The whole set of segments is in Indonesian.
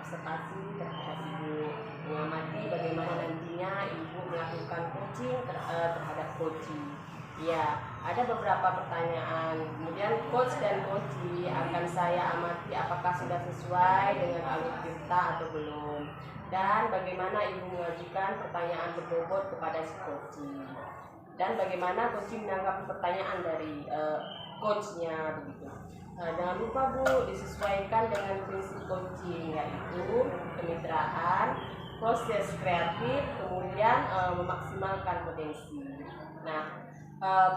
observasi terhadap Ibu, mengamati bagaimana nantinya Ibu melakukan coaching terhadap coaching. Ya, ada beberapa pertanyaan. Kemudian coach dan coachee akan saya amati apakah sudah sesuai dengan alur tirta atau belum. Dan bagaimana Ibu mengajukan pertanyaan berbobot kepada si coachee. Dan bagaimana coachee menanggapi pertanyaan dari coachnya begitu. Jangan lupa Bu, disesuaikan dengan prinsip coaching, yaitu kemitraan, proses kreatif, kemudian memaksimalkan potensi. Nah,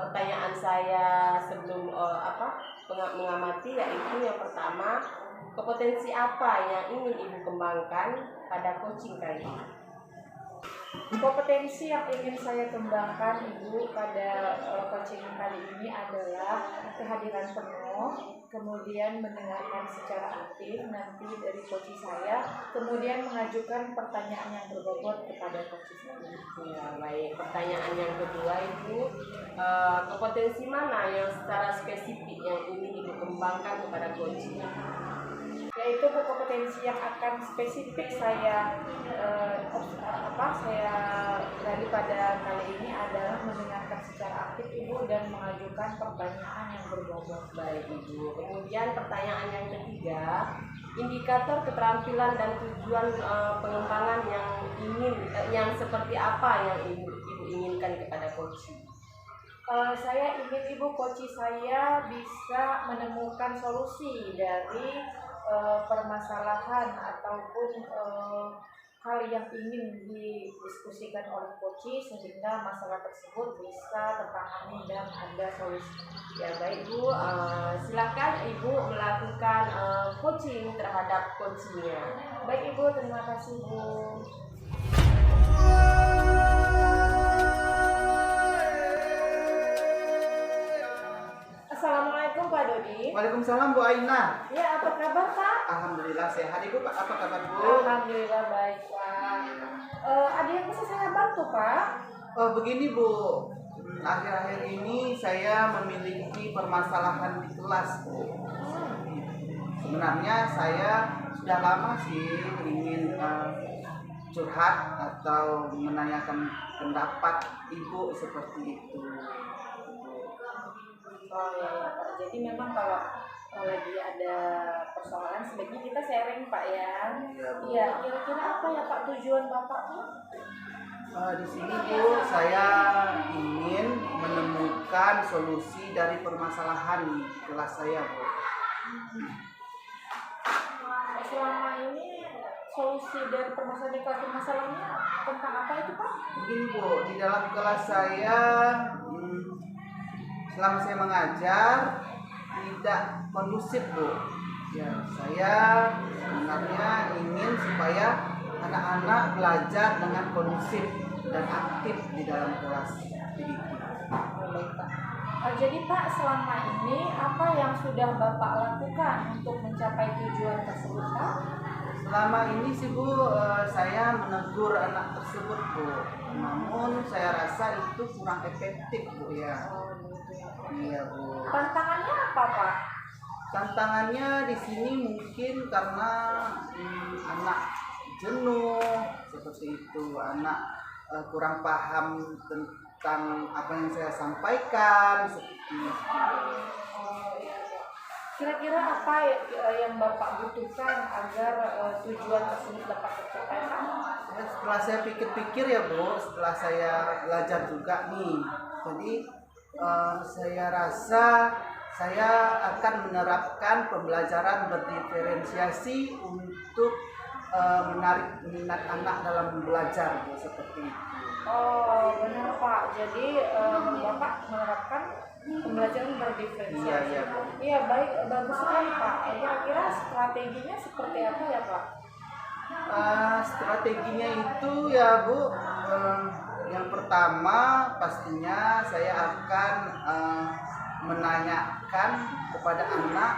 pertanyaan saya sebelum mengamati yaitu yang pertama, kompetensi apa yang ingin Ibu kembangkan pada coaching kali ini? Kompetensi yang ingin saya kembangkan Ibu pada coaching kali ini adalah kehadiran penuh, kemudian mendengarkan secara aktif nanti dari coach saya, kemudian mengajukan pertanyaan yang berbobot kepada coach saya. Ya, baik. Pertanyaan yang kedua Ibu, kompetensi mana yang secara spesifik yang ingin Ibu kembangkan kepada coaching? Yaitu kompetensi yang akan spesifik saya gali pada kali ini adalah mendengarkan secara aktif Ibu dan mengajukan pertanyaan yang berbobot. Baik Ibu. Kemudian pertanyaan yang ketiga, indikator keterampilan dan tujuan pengembangan yang seperti apa yang Ibu inginkan kepada coaching? Saya ingin Ibu coach saya bisa menemukan solusi dari permasalahan ataupun hal yang ingin didiskusikan oleh coach sehingga masalah tersebut bisa tertangani dan ada solusi. Ya baik Bu, silakan Ibu melakukan coaching terhadap coachingnya. Baik Ibu, terima kasih Bu. Assalamualaikum Pak Dodi. Waalaikumsalam Bu Aina. Ya, apa kabar Pak? Alhamdulillah sehat. Ibu apa kabar Bu? Alhamdulillah baik Pak. Ada yang bisa saya bantu Pak? Begini Bu, akhir-akhir ini saya memiliki permasalahan di kelas Bu. Sebenarnya saya sudah lama sih ingin curhat atau menanyakan pendapat Ibu seperti itu. Oh ya Pak, jadi memang kalau lagi ada persoalan sebaiknya kita sharing Pak ya. Iya, kira-kira apa ya Pak tujuan Bapak Pak? Di sini Bu, saya ingin menemukan solusi dari permasalahan di kelas saya Bu. Selama ini solusi dari permasalahannya tentang apa itu Pak? Begini Bu, di dalam kelas saya selama saya mengajar tidak kondusif Bu. Ya, saya sebenarnya ingin supaya anak-anak belajar dengan kondusif dan aktif di dalam kelas. Baik Pak. Jadi Pak, selama ini apa yang sudah Bapak lakukan untuk mencapai tujuan tersebut Pak? Selama ini sih Bu, saya menegur anak tersebut Bu. Namun saya rasa itu kurang efektif Bu ya. Iya Bu. Tantangannya apa Pak? Tantangannya di sini mungkin karena anak jenuh seperti itu, anak kurang paham tentang apa yang saya sampaikan seperti itu. Kira-kira apa yang Bapak butuhkan agar tujuan tersebut dapat tercapai Pak? Setelah saya pikir-pikir ya Bu, setelah saya belajar juga nih, jadi saya rasa saya akan menerapkan pembelajaran berdiferensiasi untuk menarik minat anak dalam belajar Bu, seperti itu. Oh benar Pak, jadi Bapak menerapkan pembelajaran berdiferensiasi. Iya. Iya baik, bagus sekali Pak. Kira-kira strateginya seperti apa ya Pak? Strateginya itu ya Bu, yang pertama pastinya saya akan menanyakan kepada anak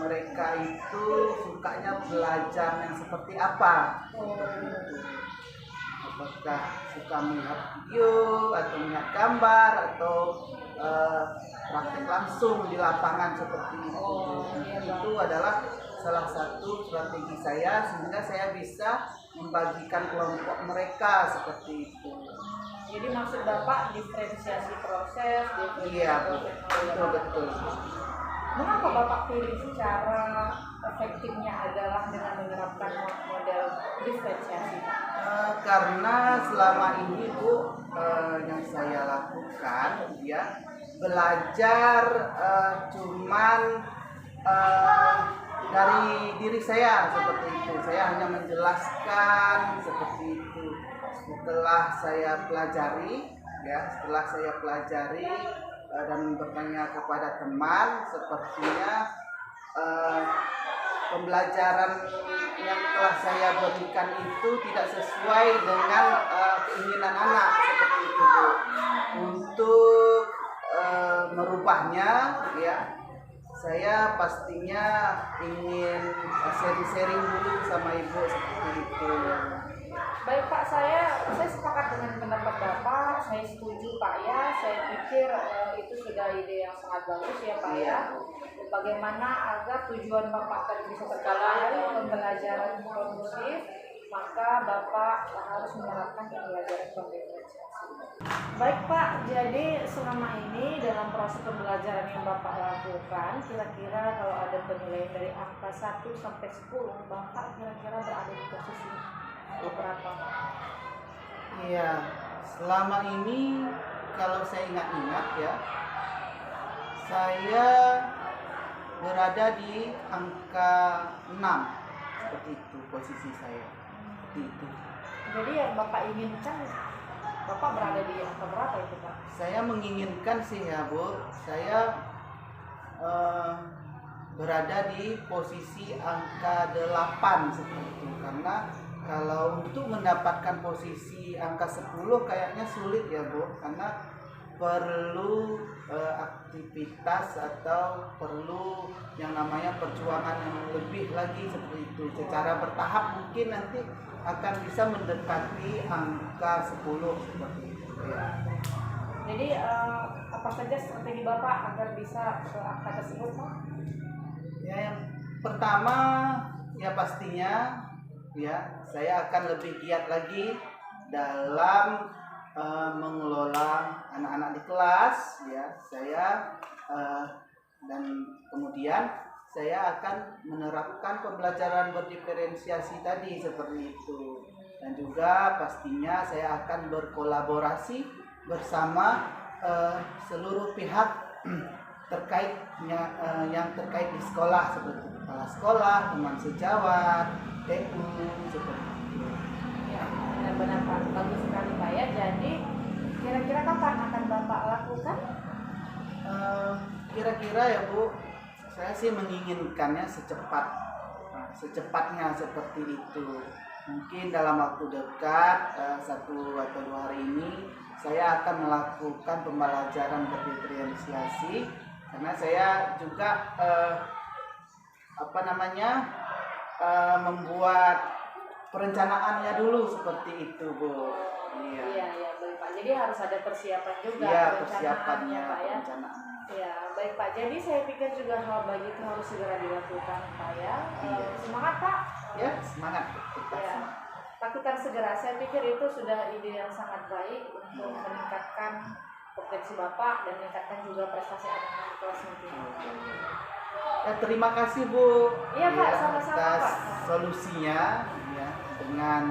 mereka itu sukanya belajar yang seperti apa. Apakah suka melihat video atau melihat gambar atau praktik langsung di lapangan seperti itu. Itu adalah salah satu strategi saya sehingga saya bisa membagikan kelompok mereka seperti itu. Jadi maksud Bapak diferensiasi proses, Iya, diferensiasi betul. Mengapa Bapak pilih cara efektifnya adalah dengan menerapkan model diferensiasi, Pak? Karena selama ini Bu, yang saya lakukan ya belajar cuman dari diri saya seperti itu. Saya hanya menjelaskan seperti itu. Setelah saya pelajari dan bertanya kepada teman, sepertinya pembelajaran yang telah saya berikan itu tidak sesuai dengan keinginan anak seperti itu Bu. Untuk merubahnya ya saya pastinya ingin sharing dulu sama Ibu seperti itu. Baik Pak, saya sepakat dengan pendapat Bapak, saya setuju Pak ya, saya pikir itu sudah ide yang sangat bagus ya Pak ya. Bagaimana agar tujuan Bapak tadi bisa tercapai pembelajaran kondusif, maka Bapak harus menerapkan pembelajaran diferensiasi. Baik Pak, jadi selama ini dalam proses pembelajaran yang Bapak lakukan, kira-kira kalau ada penilaian dari angka 1 sampai 10, Bapak kira-kira berada di posisi berapa? Iya, selama ini kalau saya ingat-ingat ya, saya berada di angka 6 seperti itu posisi saya. Itu. Jadi yang Bapak inginkan, Bapak berada di angka berapa itu Pak? Saya menginginkan sih ya Bu, saya berada di posisi angka 8 seperti itu. Karena kalau untuk mendapatkan posisi angka 10 kayaknya sulit ya Bu, karena perlu aktivitas atau perlu yang namanya perjuangan yang lebih lagi seperti itu. Secara bertahap mungkin nanti akan bisa mendekati angka 10 seperti itu ya. Jadi apa saja strategi Bapak agar bisa ke angka tersebut Pak? Ya, yang pertama ya pastinya ya saya akan lebih giat lagi dalam mengelola anak-anak di kelas ya. Saya dan kemudian saya akan menerapkan pembelajaran berdiferensiasi tadi seperti itu, dan juga pastinya saya akan berkolaborasi bersama seluruh pihak terkait yang terkait di sekolah seperti kepala sekolah, teman sejawat, TU seperti itu. Ya, benar-benar Pak, bagus sekali Pak ya. Jadi kira-kira kapan akan Bapak lakukan? Kira-kira ya Bu, saya sih menginginkannya secepatnya seperti itu. Mungkin dalam waktu dekat 1 atau 2 hari ini saya akan melakukan pembelajaran berdiferensiasi, karena saya juga membuat perencanaannya dulu seperti itu Bu. Iya, baik Pak. Jadi harus ada persiapan juga. Iya, perencanaannya, Pak ya. perencanaan. Ya, baik Pak. Jadi saya pikir juga hal baik itu harus segera dilakukan Pak ya. Iya. Semangat Pak. Ya, semangat. Kita Ya. semangat. Lakukan segera. Saya pikir itu sudah ide yang sangat baik untuk meningkatkan potensi Bapak dan meningkatkan juga prestasi anak-anak di kelas nanti. Ya, terima kasih Bu. Iya, Pak, Ya, sama-sama, atas Pak. solusinya ya, dengan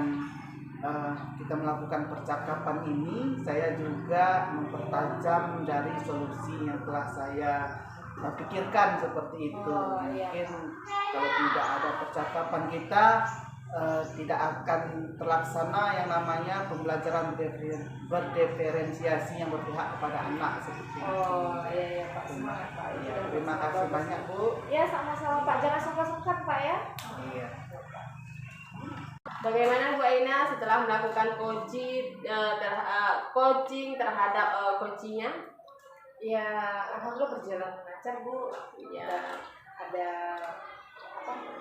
kita melakukan percakapan ini, saya juga mempertajam dari solusi yang telah saya pikirkan seperti itu. Oh, iya. Mungkin kalau tidak ada percakapan kita tidak akan terlaksana yang namanya pembelajaran berdiferensiasi yang berpihak kepada anak seperti itu. Oh, iya Pak. Semangat Pak. Ya, terima kasih banyak Bu. Ya, sama-sama Pak. Jangan sungkan-sungkan Pak ya. Iya. Bagaimana Bu Aina setelah melakukan coaching terhadap coachingnya? Ya, alhamdulillah berjalan lancar Bu. Ya. Dan ada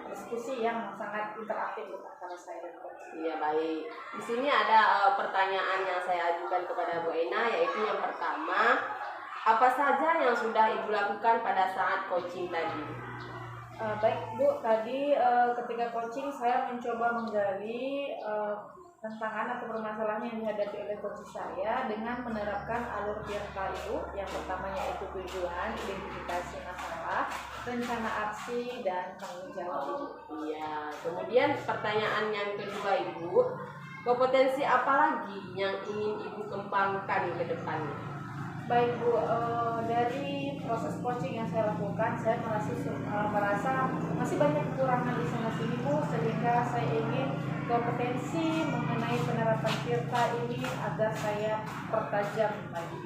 diskusi yang sangat interaktif antara saya dan coach. Iya, baik. Di sini ada pertanyaan yang saya ajukan kepada Bu Aina, yaitu yang pertama, apa saja yang sudah Ibu lakukan pada saat coaching tadi? Baik Bu, tadi ketika coaching saya mencoba menggali tantangan atau permasalahan yang dihadapi oleh coach saya dengan menerapkan alur Tirta itu. Yang pertamanya itu tujuan, identifikasi masalah, rencana aksi, dan tanggung jawab. Iya, kemudian pertanyaan yang kedua Ibu, kompetensi apa lagi yang ingin Ibu kembangkan ke depannya? Baik Bu, dari proses coaching yang saya lakukan, saya merasa masih banyak kekurangan di sana sini Bu, sehingga saya ingin kompetensi mengenai penerapan Tirta ini agar saya pertajam lagi.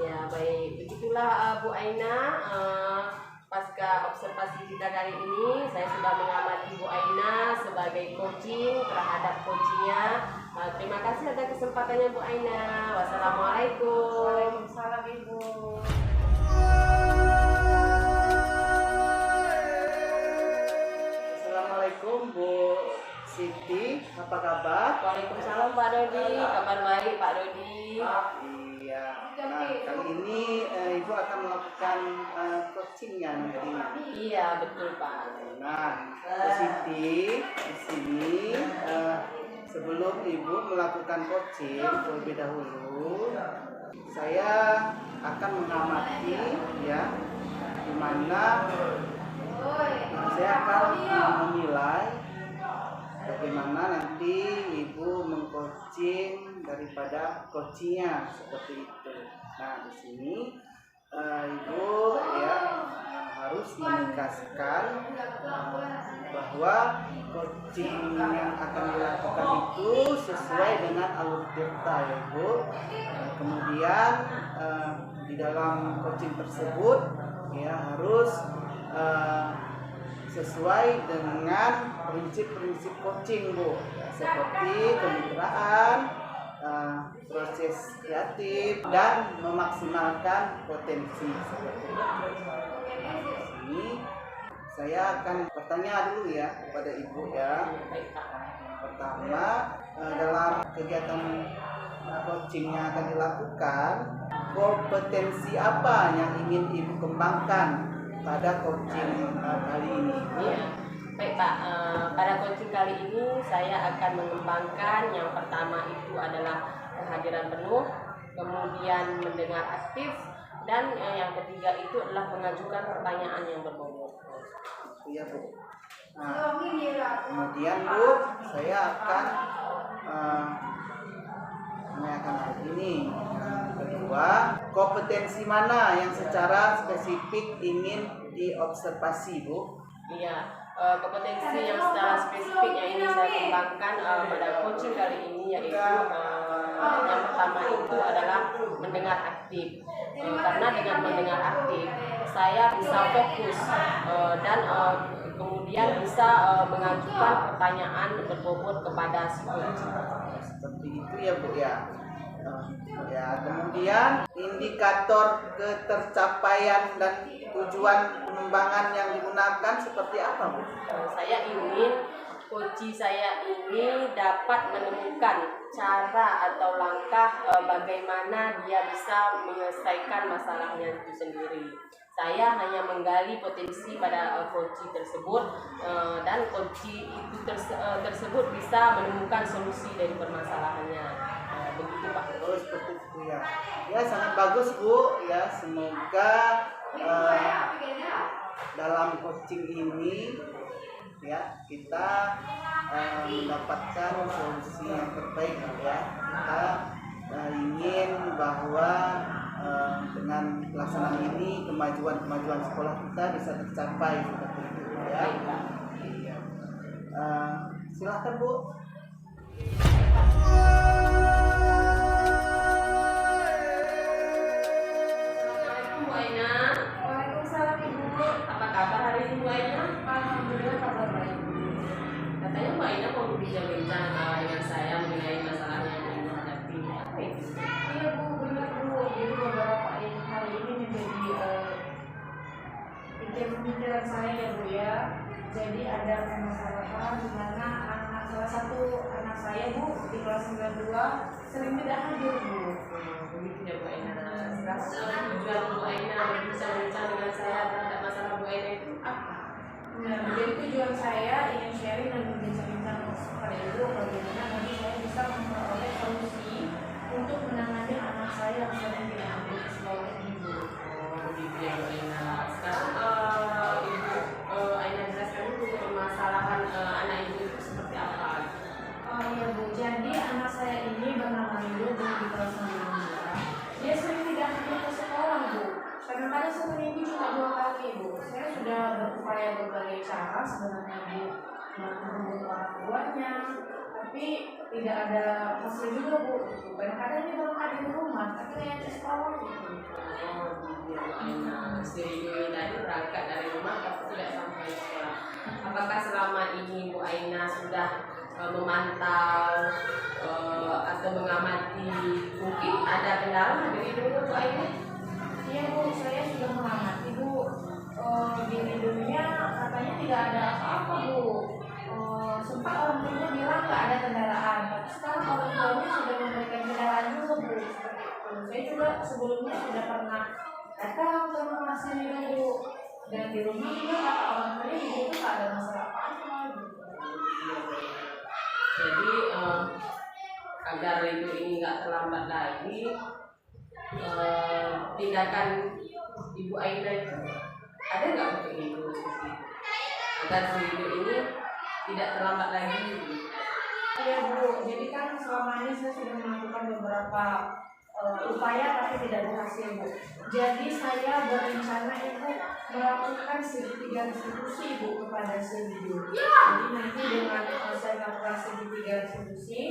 Ya baik, begitulah Bu Aina. Pasca observasi kita kali ini, saya sudah mengamati Bu Aina sebagai coaching terhadap coachingnya. Terima kasih atas kesempatannya Bu Aina. Wassalamualaikum. Waalaikumsalam Ibu. Assalamualaikum Bu Siti, apa kabar? Waalaikumsalam Pak Dodi. Kabar baik Pak Dodi. Iya. Nah, kali ini Ibu akan melakukan coachingnya nantinya. Iya betul Pak. Nah, Bu Siti di sini sebelum Ibu melakukan coaching terlebih dahulu, saya akan mengamati ya, di mana saya akan menilai bagaimana nanti Ibu mengcoaching daripada coachingnya seperti itu. Nah, di sini Ibu ya harus menegaskan bahwa coaching yang akan dilakukan itu sesuai dengan alur Tirta ya Bu. Kemudian di dalam coaching tersebut ya harus sesuai dengan prinsip-prinsip coaching Bu, ya, seperti kemitraan, proses kreatif, dan memaksimalkan potensi seperti itu. Ini saya akan bertanya dulu ya kepada Ibu ya. Pertama, dalam kegiatan coaching yang akan dilakukan, kompetensi apa yang ingin Ibu kembangkan pada coaching kali ini? Iya. Baik Pak, pada coaching kali ini saya akan mengembangkan yang pertama itu adalah kehadiran penuh, kemudian mendengar aktif, dan yang ketiga itu adalah mengajukan pertanyaan yang berbobot. Iya Bu. Nah, kemudian Bu, saya akan menanyakan hal ini. Kedua, kompetensi mana yang secara spesifik ingin diobservasi Bu? Iya, kompetensi yang secara spesifik yang ini saya kembangkan pada coaching kali ini yaitu yang pertama itu adalah mendengar aktif. Karena dengan mendengar aktif saya bisa fokus dan kemudian bisa mengajukan pertanyaan berbobot kepada si coach. Seperti itu ya Bu ya. Ya, kemudian indikator ketercapaian dan tujuan pengembangan yang digunakan seperti apa Bu? Saya ingin coach saya ini dapat menemukan cara atau langkah bagaimana dia bisa menyelesaikan masalahnya itu sendiri. Saya hanya menggali potensi pada coach tersebut dan coach itu tersebut bisa menemukan solusi dari permasalahannya. Begitu Pak. Oh, seperti itu ya. Ya, sangat bagus Bu ya. Semoga dalam coaching ini ya kita mendapatkan solusi yang terbaik ya. Kita ingin bahwa dengan pelaksanaan ini kemajuan sekolah kita bisa tercapai seperti itu ya. Silahkan Bu. Bu Aina. Waalaikumsalam Ibu. Apa kabar hari ini Bu Aina? Alhamdulillah kabar baik. Katanya Bu Aina mau berbincang dengan saya mengenai masalah yang ingin hadapi. Apa itu? Iya Bu, benar Bu. Jadi beberapa hari ini menjadi pikiran saya ya Bu ya. Jadi ada permasalahan di mana salah satu anak saya Bu di kelas 92 sering tidak hadir Bu. Begitu ya Bu Aina. Sekarang tujuan Bu Aina berbincang dengan saya terhadap masalah Bu Aina itu apa? Nah, jadi tujuan saya ingin sharing dan berbincang-bincang pada ibu bagaimana nanti saya bisa memperoleh solusi untuk menangani anak saya yang sering tidak ambil di sekolah ini, Bu. Oh, begitu ya Bu Aina. Sekarang Ibu Aina jelaskan dulu permasalahan anak Ibu itu seperti apa? Oh iya Bu, jadi anak saya ini bernama Rindu, Bu, di kelas 9. Dia sering tidak pergi ke sekolah, Bu. Kadang-kadang seminggu cuma 2 kali, Bu. Saya sudah berupaya berbagai cara sebenarnya, Bu, menghubungi orang tuanya, tapi tidak ada hasil juga, Bu. Kadang-kadang dia berangkat di rumah, tapi kayak di sekolah, gitu. Oh, begitu ya Bu Aina. Si Rindu ini tadi berangkat dari rumah tapi tidak sampai sekolah. Apakah selama ini Bu Aina sudah memantau atau mengamati mungkin ada kendala dari dulu Bu Aina? Iya Bu, saya sudah mengamati Bu. Di Indonesia katanya tidak ada apa-apa Bu. Sempat orang tuanya bilang nggak ada kendaraan, tapi sekarang orang tuanya sudah memberikan kendaraan juga Bu. Seperti itu. Saya juga sebelumnya sudah pernah datang ke rumah sini Bu. Dan di rumah juga kata orang tuanya di situ nggak ada masalah apa-apa gitu. Jadi agar Rindu ini nggak terlambat lagi, tindakan Ibu Aina itu ada nggak untuk Rindu seperti itu? Agar si Rindu ini tidak terlambat lagi. Iya Bu, jadi kan selama ini saya sudah melakukan beberapa upaya tapi tidak berhasil Bu. Jadi saya berencana Ibu melakukan segitiga restitusi Ibu kepada si Rindu. Jadi nanti dengan saya melakukan segitiga restitusi,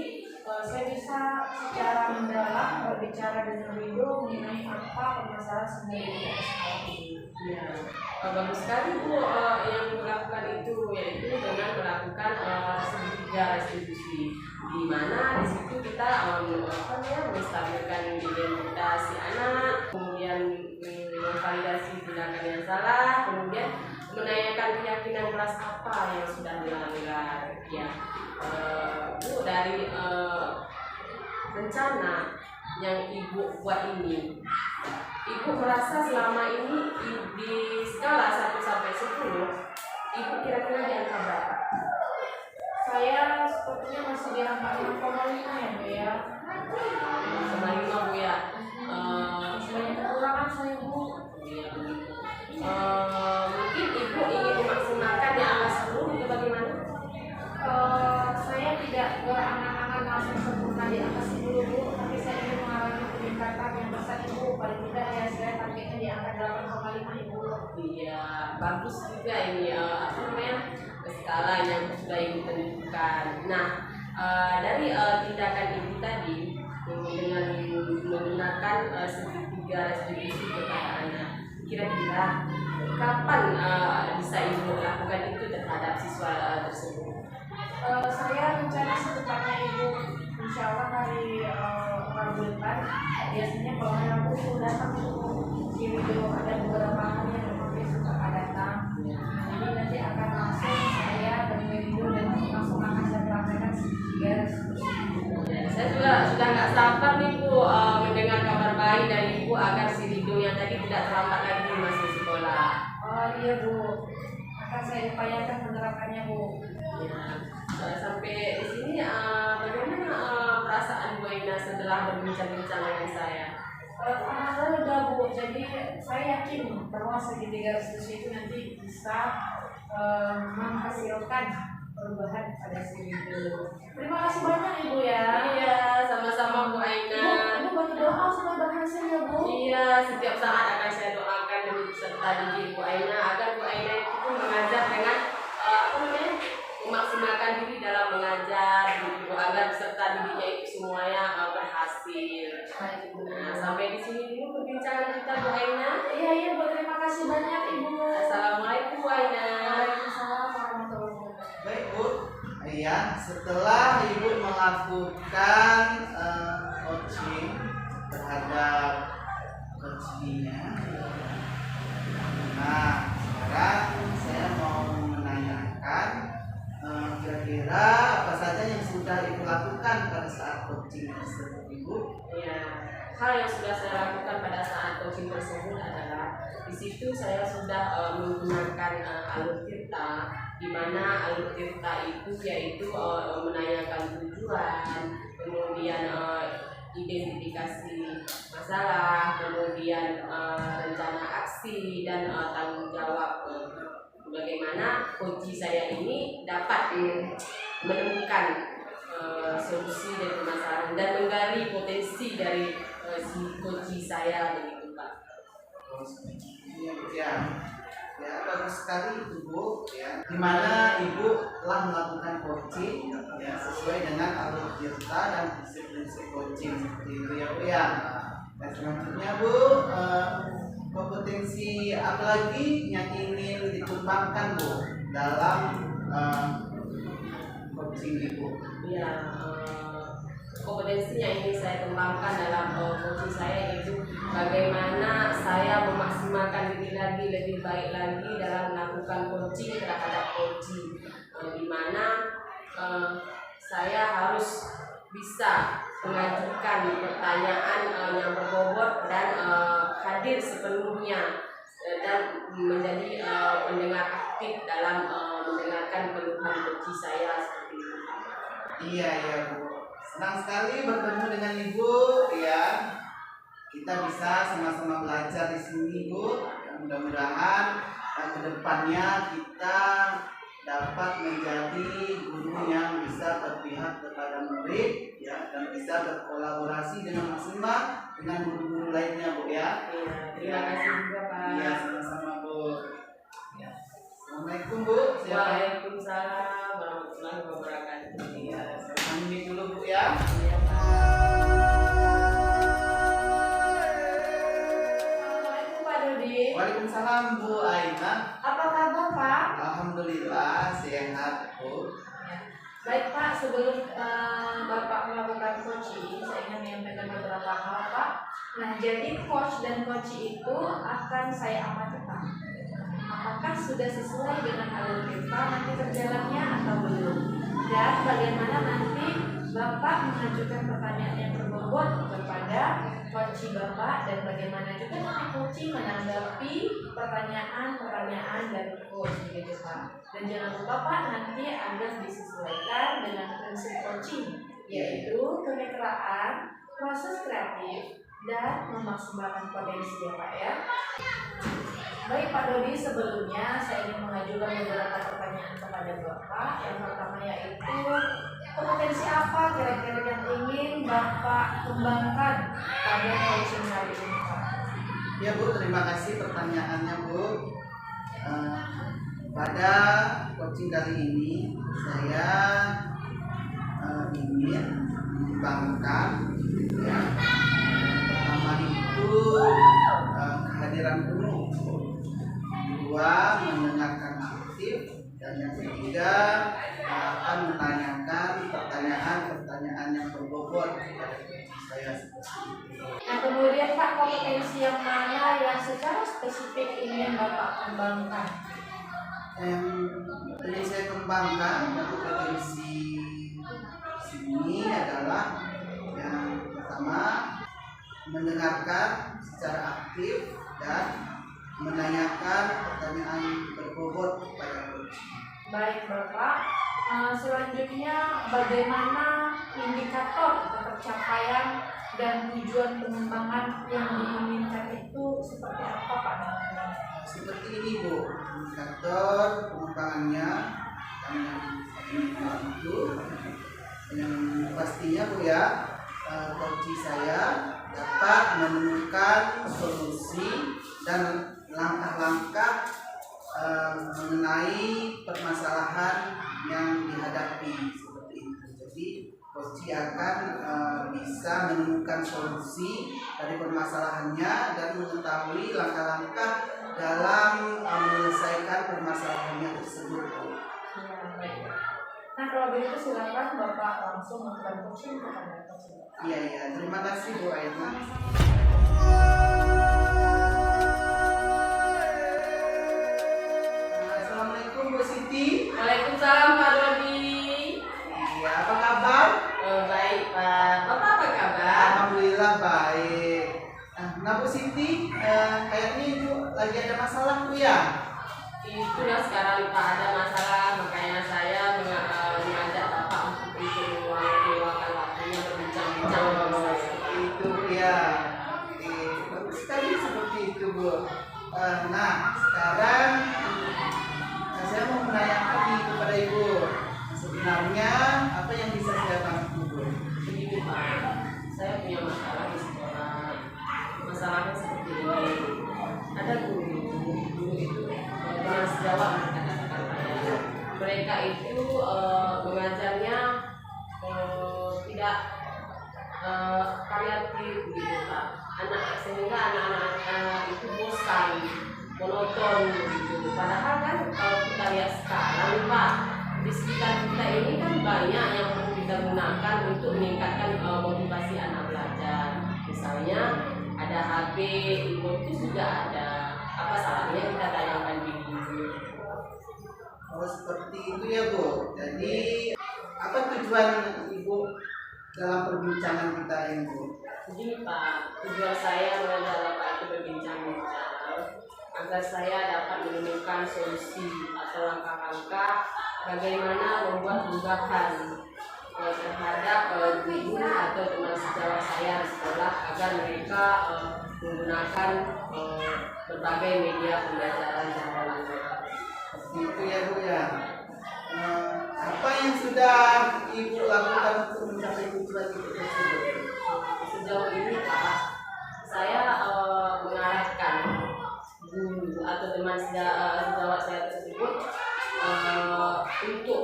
saya bisa secara mendalam berbicara dengan Rindu mengenai apa permasalahan sebenarnya di sekolah ini. Ya, bagus sekali Bu yang melakukan itu, yaitu dengan melakukan segitiga restitusi, di mana di situ kita menstabilkan identitas si anak, kemudian memvalidasi tindakan yang salah, kemudian menanyakan keyakinan kelas apa yang sudah dilanggar. Ya, Bu, dari rencana yang Ibu buat ini, Ibu merasa selama ini di skala 1 sampai 10, Ibu kira-kira di angka berapa? Saya sepertinya masih di angka 5,5 ya Bu ya. Sama 5 Bu ya. Masih banyak kekurangan saya Bu. Mungkin Ibu ingin memaksimalkan di angka 10 itu bagaimana? Saya tidak berangan-angan langsung sempurna di angka 10 Bu, tapi saya ingin mengalami peningkatan yang besar Ibu. Paling tidak ya saya targetnya di angka 8,5 Ibu. Iya, bagus juga ini apa namanya skala yang sudah Ibu tentukan. Nah, dari tindakan Ibu tadi dengan menggunakan segitiga restitusi kepada anak, kira-kira kapan bisa Ibu lakukan itu terhadap siswa tersebut? Saya rencana secepatnya Ibu, insya Allah hari Rabu depan. Biasanya kalau hari Rabu sudah datang di video ada beberapa hal yang memang dia suka datang. Jadi nanti akan langsung saya dan video dan langsung akan saya praktekkan segitiga restitusi. Saya juga sudah nggak sabar nih Bu mendengar kabar baik dari Ibu agar si Rido yang tadi tidak terlambat lagi masuk sekolah. Oh iya Bu, akan saya upayakan menerapkannya Bu. Ya, sampai di sini bagaimana perasaan Bu Aina setelah berbincang-bincang dengan saya? Alhamdulillah lega Bu, jadi saya yakin bahwa segitiga restitusi itu nanti bisa menghasilkan perubahan pada si Rindu. Terima kasih banyak Ibu ya. Iya, sama-sama Bu Aina. Ibu bantu doa supaya berhasil ya Bu. Iya, setiap saat akan saya doakan dan serta didik Bu Aina agar Bu Aina itu mengajar dengan memaksimalkan diri dalam mengajar, gitu, agar peserta didiknya itu semuanya berhasil. Nah, sampai di sini dulu perbincangan kita Bu Aina. Iya Bu, terima kasih banyak Ibu. Assalamualaikum Bu Aina. Waalaikumsalam warahmatullahi wabarakatuh. Baik Bu, iya setelah Ibu melakukan coaching terhadap coachingnya, nah sekarang saya mau menanyakan kira-kira apa saja yang sudah Ibu lakukan lakukan pada saat coaching tersebut, Ibu? Ya, hal yang sudah saya lakukan pada saat coaching tersebut adalah di situ saya sudah menggunakan alur tirta, di mana alur tirta itu yaitu menanyakan tujuan, kemudian identifikasi masalah, kemudian rencana aksi dan tanggung jawab. Bagaimana coach saya ini dapat menemukan solusi dari permasalahan dan menggali potensi dari si coach saya begitu Pak. Ya, ya bagus sekali itu Bu. Ya, dimana Ibu telah melakukan coaching ya sesuai dengan alur tirta dan prinsip-prinsip coaching seperti itu ya Bu ya. Dan selanjutnya Bu, kompetensi apa lagi yang ingin dikembangkan Bu dalam coaching Ibu? Ya, kompetensi yang ingin saya kembangkan dalam coaching saya itu bagaimana saya memaksimalkan diri lagi lebih baik lagi dalam melakukan coaching terhadap coaching, di mana saya harus bisa mengajukan pertanyaan yang berbobot dan hadir sepenuhnya dan menjadi pendengar aktif dalam mendengarkan keluhan coach saya seperti itu. Iya ya Bu, senang sekali bertemu dengan Ibu ya. Kita bisa sama-sama belajar di sini Bu. Mudah-mudahan kedepannya kita dapat menjadi guru yang bisa berpihak kepada murid ya, dan bisa berkolaborasi dengan maksimal dengan guru-guru lainnya Bu ya. Terima kasih juga Pak. Iya, sama-sama Bu. Ya. Assalamualaikum Bu. Waalaikumsalam warahmatullahi wabarakatuh. Iya, saya pamit dulu Bu ya. Iya Pak. Assalamualaikum Pak Dodi. Waalaikumsalam Bu Aina. Apa kabar Pak? Alhamdulillah sehat Bu. Baik Pak, sebelum Bapak melakukan coaching, saya ingin menyampaikan beberapa hal Pak. Nah, jadi coach dan coaching itu akan saya amati Pak. Apakah sudah sesuai dengan alur kita nanti berjalannya atau belum? Dan bagaimana nanti Bapak mengajukan pertanyaan yang berbobot kepada coaching Bapak, dan bagaimana juga nanti coaching menanggapi pertanyaan-pertanyaan dari coach gitu Pak. Dan jangan lupa Pak, nanti agar disesuaikan dengan prinsip coaching, yaitu kemitraan, proses kreatif, dan memaksimalkan potensi ya Pak ya. Baik Pak Dodi, sebelumnya saya ingin mengajukan beberapa pertanyaan kepada Bapak. Yang pertama yaitu kompetensi apa kira-kira yang ingin Bapak kembangkan pada coaching kali ini Pak? Ya Bu, terima kasih pertanyaannya Bu. Pada coaching kali ini saya ingin mengembangkan ya. Pertama itu kehadiran penuh, kedua mendengarkan aktif, dan yang ketiga akan menanyakan pertanyaan-pertanyaan yang berbobot kepada saya seperti itu. Nah kemudian Pak, kompetensi yang mana yang secara spesifik ingin Bapak kembangkan? Yang ingin saya kembangkan dan kompetensi sini adalah yang pertama mendengarkan secara aktif dan menanyakan pertanyaan berbobot kepada coach. Baik Bapak, selanjutnya bagaimana indikator pencapaian dan tujuan pengembangan yang diinginkan itu seperti apa Pak? Seperti ini Bu, indikator pengembangannya yang itu yang pastinya Bu ya, coach saya dapat menemukan solusi dan langkah-langkah mengenai permasalahan yang dihadapi seperti itu. Jadi coach akan bisa menemukan solusi dari permasalahannya dan mengetahui langkah-langkah dalam menyelesaikan permasalahannya tersebut. Ya, baik. Nah kalau begitu silakan Bapak langsung melakukan coaching kepada coach. Iya iya, terima kasih Bu Aina. Assalamualaikum Bu Siti. Waalaikumsalam Pak Dodi. Iya, apa kabar? Baik lagi ada masalah Bu ya? Itulah sekarang Pak ada masalah, makanya saya mengajak Bapak untuk meluangkan waktunya berbincang-bincang dengan saya seperti Itu ya. Bagus sekali seperti itu Bu. Nah sekarang saya mau menanyakan nih kepada Ibu. Sebenarnya apa yang bisa saya bantu Bu? Begini Pak, saya punya masalah di sekolah. Masalahnya seperti ini. Ada guru itu dengan sejawat kata-kata saya. Mereka itu mengajarnya tidak variatif gitu Pak. Sehingga anak-anak itu bosan, monoton gitu. Padahal kan kalau kita lihat sekarang Pak, di sekitar kita ini kan banyak yang perlu kita gunakan untuk meningkatkan motivasi anak belajar. Misalnya ada HP, itu juga ada. Apa salahnya kita tayangkan video? Oh seperti itu ya Bu. Jadi apa tujuan Ibu dalam perbincangan kita ini Bu? Begini Pak, tujuan saya mengajak Bapak itu berbincang-bincang agar saya dapat menemukan solusi atau langkah-langkah bagaimana membuat perubahan terhadap guru atau teman sejawat saya di sekolah agar mereka menggunakan berbagai media pembelajaran jalan. Seperti itu ya Bu ya. Apa yang sudah Ibu lakukan untuk mencapai tujuan itu tersebut? Sejauh ini Pak, saya mengarahkan guru atau teman sejawat saya tersebut untuk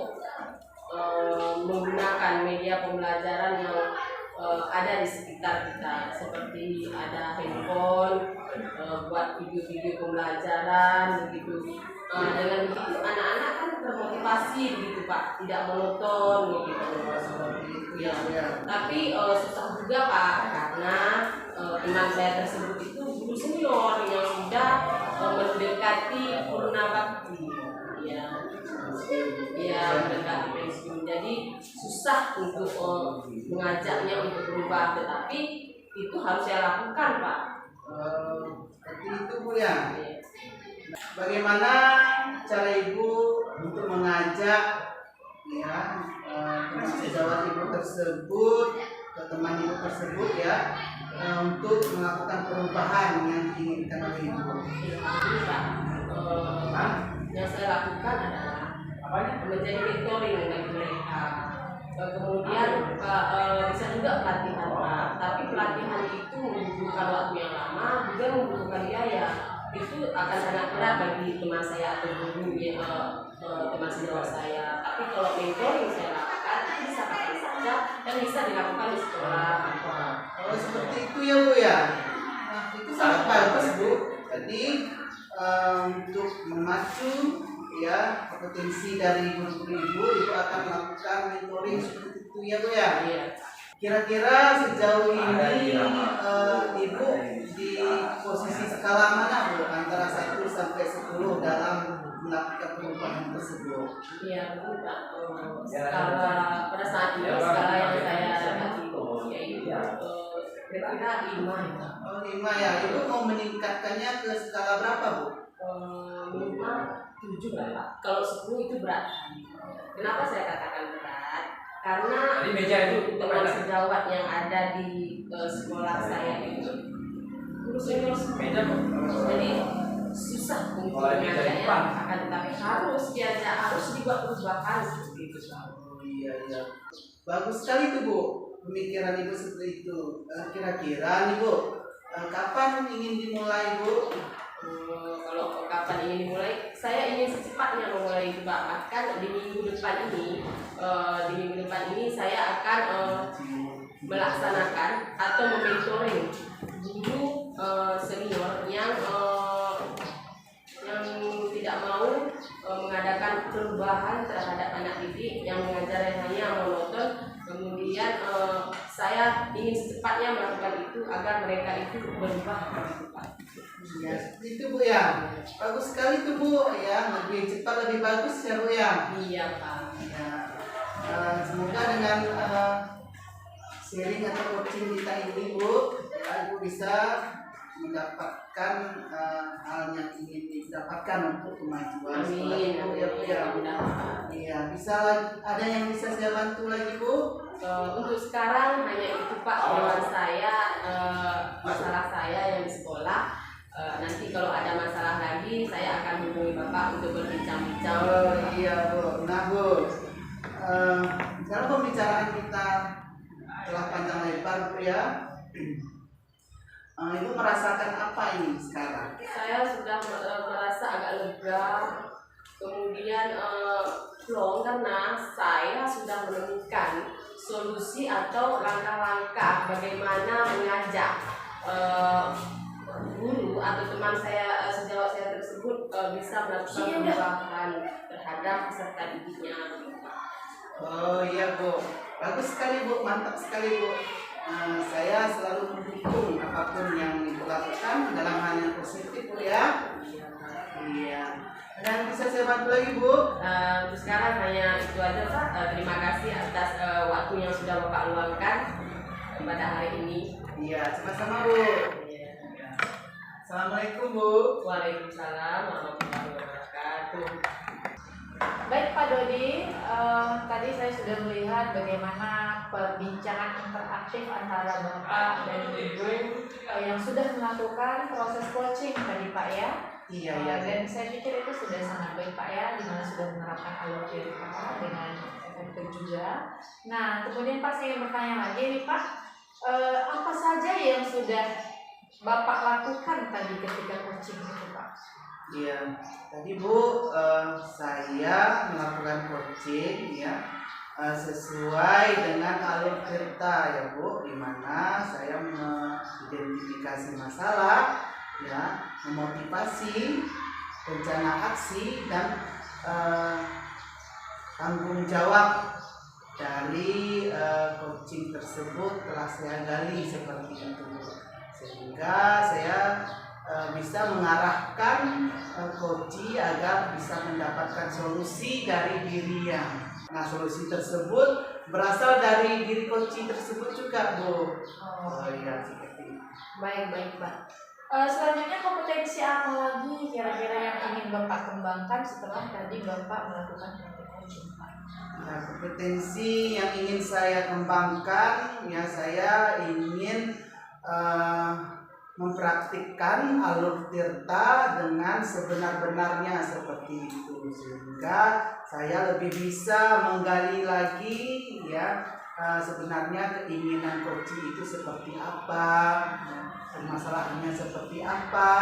menggunakan media pembelajaran yang ada di sekitar kita, seperti ada handphone, buat video-video pembelajaran begitu. Dengan begitu anak-anak kan termotivasi begitu Pak, tidak monoton begitu. Ya. Tapi susah juga Pak, karena teman saya tersebut itu guru senior yang sudah mendekati purna bakti. Ya, mendekati pensiun. Jadi susah untuk mengajaknya untuk berubah, tetapi itu harus saya lakukan Pak. Seperti itu Bu ya. Bagaimana cara Ibu untuk mengajak ya teman sejawat Ibu tersebut ke teman Ibu tersebut ya untuk melakukan perubahan yang diinginkan oleh Ibu? Yang saya lakukan adalah menjadi mentoring bagi mereka. Kemudian bisa juga pelatihan Pak, tapi pelatihan itu membutuhkan waktu yang lama, juga membutuhkan biaya. Itu akan sangat berat bagi teman saya atau guru teman sejawat saya. Tapi kalau mentoring saya lakukan, itu bisa kapan saja dan bisa dilakukan di sekolah. Oh seperti itu ya Bu ya. Nah, itu sangat bagus Bu. Jadi untuk memacu ya kompetensi dari guru-guru Ibu akan melakukan mentoring seperti itu ya Bu ya. Iya. Kira-kira sejauh ini Ibu di posisi skala mana Bu antara 1 sampai 10 dalam melakukan perubahan tersebut? Iya betul Pak. Skala pada saat ini skala yang saya dapati yaitu kira-kira 5 ya. Oh 5 ya. Ibu mau meningkatkannya ke skala berapa Bu? Minimal 7 lah Pak. Kalau 10 itu berat. Kenapa saya katakan berat? Karena teman sejawat yang ada di sekolah saya itu guru senior semua. Jadi susah untuk mengajaknya, akan tetapi harus diajak, harus dibuat perubahan seperti itu. Oh iya iya. Bagus sekali tuh Bu. Pemikiran Ibu seperti itu. Kira-kira nih Bu, kapan ingin dimulai Bu? Kalau kapan ingin dimulai, saya ingin secepatnya memulai itu Pak. Bahkan di minggu depan ini saya akan melaksanakan atau mementoring guru senior yang tidak mau mengadakan perubahan terhadap anak didik, yang mengajar hanya monoton. Kemudian saya ingin secepatnya melakukan itu agar mereka itu berubah. Ya, itu Bu ya. Bagus sekali tuh Bu ya, lebih cepat lebih bagus ya Bu ya. Iya Pak. Ya. Semoga dengan sharing atau coaching kita ini Bu, ya, Ibu bisa mendapatkan hal yang ingin didapatkan untuk kemajuan sekolah Amin, Ibu ya Bu ya. Iya, bisa ada yang bisa saya bantu lagi Bu? Untuk sekarang hanya itu Pak keluhan saya, masalah saya yang di sekolah. Nanti kalau ada masalah lagi saya akan hubungi Bapak untuk berbincang-bincang. Oh iya Bu. Nah Bu, sekarang pembicaraan kita telah panjang lebar Bu ya. Ibu merasakan apa ini sekarang? Saya sudah merasa agak lega, kemudian plong karena saya sudah menemukan solusi atau langkah-langkah bagaimana mengajak guru atau teman saya sejawat saya tersebut bisa melakukan perubahan terhadap peserta didiknya. Oh iya Bu, bagus sekali Bu, mantap sekali Bu. Saya selalu mendukung apapun yang Ibu lakukan dalam hal yang positif Bu ya. Iya. Dan bisa saya bantu lagi Bu? Untuk sekarang hanya itu aja Pak. Terima kasih atas waktu yang sudah Bapak luangkan pada hari ini. Iya, sama-sama Bu. Assalamualaikum Bu. Waalaikumsalam warahmatullahi wabarakatuh. Baik Pak Dodi, tadi saya sudah melihat bagaimana perbincangan interaktif antara Bapak dan Ibu yang sudah melakukan proses coaching tadi Pak ya. Iya, iya. Dan saya pikir itu sudah sangat baik Pak ya, di mana sudah menerapkan alur Pak dengan efektif juga. Nah, kemudian Pak saya bertanya lagi nih Pak, apa saja yang sudah Bapak lakukan tadi ketika coaching itu Pak? Iya, tadi Bu, saya melakukan coaching ya sesuai dengan alur cerita ya Bu, di mana saya mengidentifikasi masalah, ya, memotivasi, rencana aksi dan tanggung jawab dari coaching tersebut telah saya gali seperti itu, sehingga saya bisa mengarahkan coach agar bisa mendapatkan solusi dari dirinya. Nah, solusi tersebut berasal dari diri coach tersebut juga, Bu. Oh iya, seperti itu. Baik Pak. Selanjutnya kompetensi apa lagi kira-kira yang ingin Bapak kembangkan setelah tadi Bapak melakukan praktik coaching Pak? Nah, kompetensi yang ingin saya kembangkan, ya saya ingin mempraktikkan alur tirta dengan sebenar-benarnya seperti itu, sehingga saya lebih bisa menggali lagi ya sebenarnya keinginan coach itu seperti apa, permasalahannya seperti apa,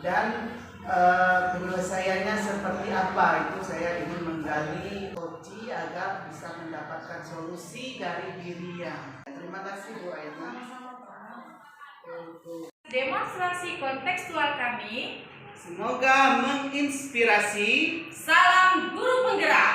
dan penyelesaiannya seperti apa. Itu saya ingin menggali coach agar bisa mendapatkan solusi dari dirinya. Terima kasih Bu Aina. Demonstrasi kontekstual kami semoga menginspirasi. Salam guru penggerak.